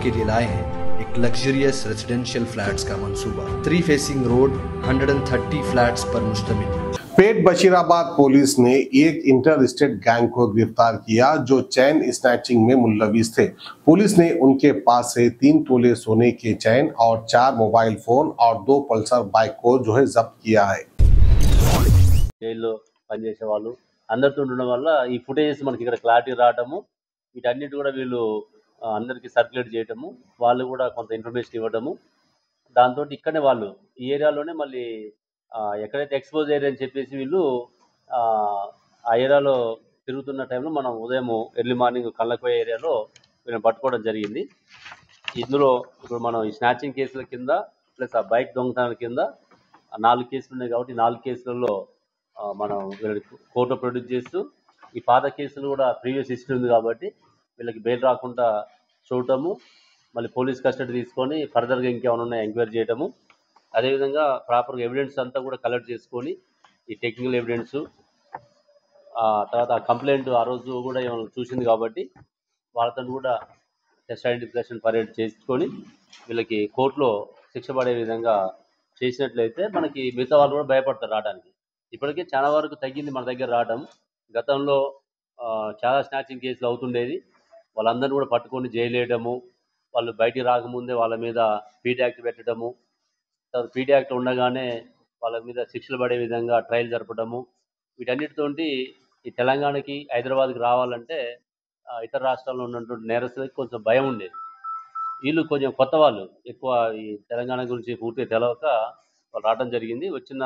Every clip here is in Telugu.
के लिए लाए हैं एक लग्जरियस रेजिडेंशियल फ्लैट्स का मंसूबा। 3 फेसिंग रोड, 130 फ्लैट्स पर मुश्तमिल। पेट बशीराबाद पुलिस ने एक इंटर स्टेट गैंग को गिरफ्तार किया जो चैन स्नैचिंग में मुल्लविस थे। पुलिस ने उनके पास से 3 तोले सोने के चैन और 4 मोबाइल फोन और 2 पल्सर बाइक को जब्त किया है। జైల్లో పనిచేసే వాళ్ళు అందరితో ఉండడం వల్ల ఈ ఫుటేజెస్ మనకి ఇక్కడ క్లారిటీ రావటము, వీటన్నిటి కూడా వీళ్ళు అందరికీ సర్క్యులేట్ చేయటము, వాళ్ళు కూడా కొంత ఇన్ఫర్మేషన్ ఇవ్వడము, దాంతో ఇక్కడనే వాళ్ళు ఈ ఏరియాలోనే మళ్ళీ ఎక్కడైతే ఎక్స్పోజ్ ఏరియా అని చెప్పేసి వీళ్ళు ఆ ఏరియాలో తిరుగుతున్న టైంలో మనం ఉదయం ఎర్లీ మార్నింగ్ కళ్ళకోయ ఏరియాలో వీళ్ళని పట్టుకోవడం జరిగింది. ఇందులో ఇప్పుడు మనం ఈ స్నాచింగ్ కేసుల కింద ప్లస్ ఆ బైక్ దొంగతనాల కింద 4 కేసులు ఉన్నాయి కాబట్టి 4 కేసులలో మనం వీళ్ళని కోర్టులో ప్రొడ్యూస్ చేస్తూ ఈ పాత కేసులు కూడా ప్రీవియస్ హిస్టరీ ఉంది కాబట్టి వీళ్ళకి బెయిల్ రాకుండా చూడటము, మళ్ళీ పోలీస్ కస్టడీ తీసుకొని ఫర్దర్గా ఇంకేమైనా ఉన్నాయో ఎంక్వైరీ చేయటము, అదేవిధంగా ప్రాపర్గా ఎవిడెన్స్ అంతా కూడా కలెక్ట్ చేసుకొని ఈ టెక్నికల్ ఎవిడెన్స్ తర్వాత ఆ కంప్లైంట్ ఆ రోజు కూడా ఏమైనా చూసింది కాబట్టి వాళ్ళతో కూడా టెస్ట్ ఐడెంటిఫికేషన్ పరేడ్ చేసుకొని వీళ్ళకి కోర్టులో శిక్ష పడే విధంగా చేసినట్లయితే మనకి మిగతా వాళ్ళు కూడా భయపడతారు రావడానికి. ఇప్పటికే చాలా వరకు తగ్గింది మన దగ్గర రావడం. గతంలో చాలా స్నాచింగ్ కేసులు అవుతుండేది, వాళ్ళందరినీ కూడా పట్టుకొని జైలు వేయడము, వాళ్ళు బయటికి రాకముందే వాళ్ళ మీద పీటీ యాక్ట్ పెట్టడము, తర్వాత పీటీ యాక్ట్ ఉండగానే వాళ్ళ మీద శిక్షలు పడే విధంగా ట్రయల్ జరపడము, వీటన్నిటితోటి ఈ తెలంగాణకి హైదరాబాద్కి రావాలంటే ఇతర రాష్ట్రాల్లో ఉన్నటువంటి నేరస్తులకి కొంచెం భయం ఉండేది. వీళ్ళు కొంచెం కొత్త వాళ్ళు, ఎక్కువ ఈ తెలంగాణ గురించి పూర్తిగా తెలవక వాళ్ళు రావడం జరిగింది. వచ్చిన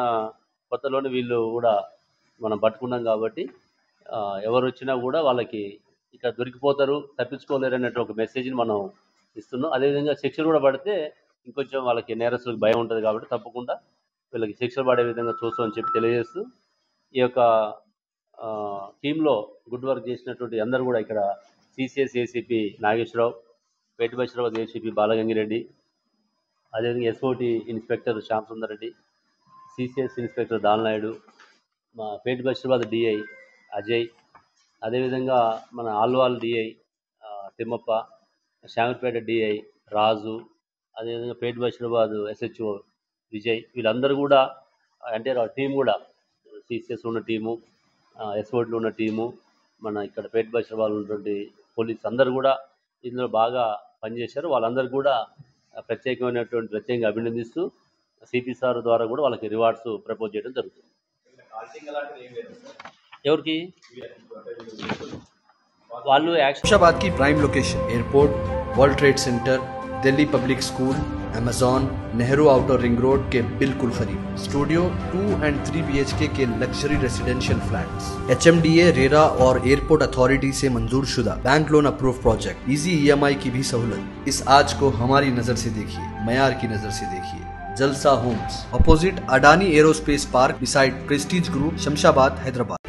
కొత్తలోనే వీళ్ళు కూడా మనం పట్టుకున్నాం కాబట్టి ఎవరు వచ్చినా కూడా వాళ్ళకి ఇక్కడ దొరికిపోతారు, తప్పించుకోలేరు అన్నట్టు ఒక మెసేజ్ని మనం ఇస్తున్నాం. అదేవిధంగా శిక్షలు కూడా పడితే ఇంకొంచెం వాళ్ళకి నేరస్తులకు భయం ఉంటుంది కాబట్టి తప్పకుండా వీళ్ళకి శిక్షలు పడే విధంగా చూస్తామని చెప్పి తెలియజేస్తూ ఈ యొక్క టీంలో గుడ్ వర్క్ చేసినటువంటి అందరూ కూడా ఇక్కడ CCS ACP Nageswararao, Pet Basheerabad ACP Balagangireddy, అదేవిధంగా SOT inspector Shyam Sundar Reddy, CCS inspector Dalnaidu, మా పేట బషీరాబాద్ డిఐ అజయ్, అదేవిధంగా మన ఆల్వాల్ డిఐ తిమ్మప్ప, శామర్పేట డిఐ రాజు, అదేవిధంగా పేట బషీరాబాద్ ఎస్హెచ్ఓ విజయ్, వీళ్ళందరూ కూడా అంటే టీం కూడా సిసిఎస్ ఉన్న టీము, ఎస్ఓటీలో ఉన్న టీము, మన ఇక్కడ పేట బషీరాబాద్ ఉన్నటువంటి పోలీస్ అందరూ కూడా ఇందులో బాగా పనిచేశారు. వాళ్ళందరూ కూడా ప్రత్యేకంగా అభినందిస్తూ సిపి సార్ ద్వారా కూడా వాళ్ళకి రివార్డ్స్ ప్రపోజ్ చేయడం జరుగుతుంది. ఎవరికి వాళ్ళు शमशाबाद की prime location airport, world trade centre, Delhi public school, Amazon, Nehru outer ring road के बिल्कुल करीब। स्टूडियो 2 और 3 BHK के luxury residential flats, HMDA, RERA और एयरपोर्ट अथॉरिटी से मंजूर शुदा bank loan approve project, easy EMI की भी सहूलत। इस आज को हमारी नजर से देखिए, मयार की नजर से देखिए। Jalsa Homes, opposite Adani Aerospace Park, beside Prestige Group, Shamshabad, Hyderabad.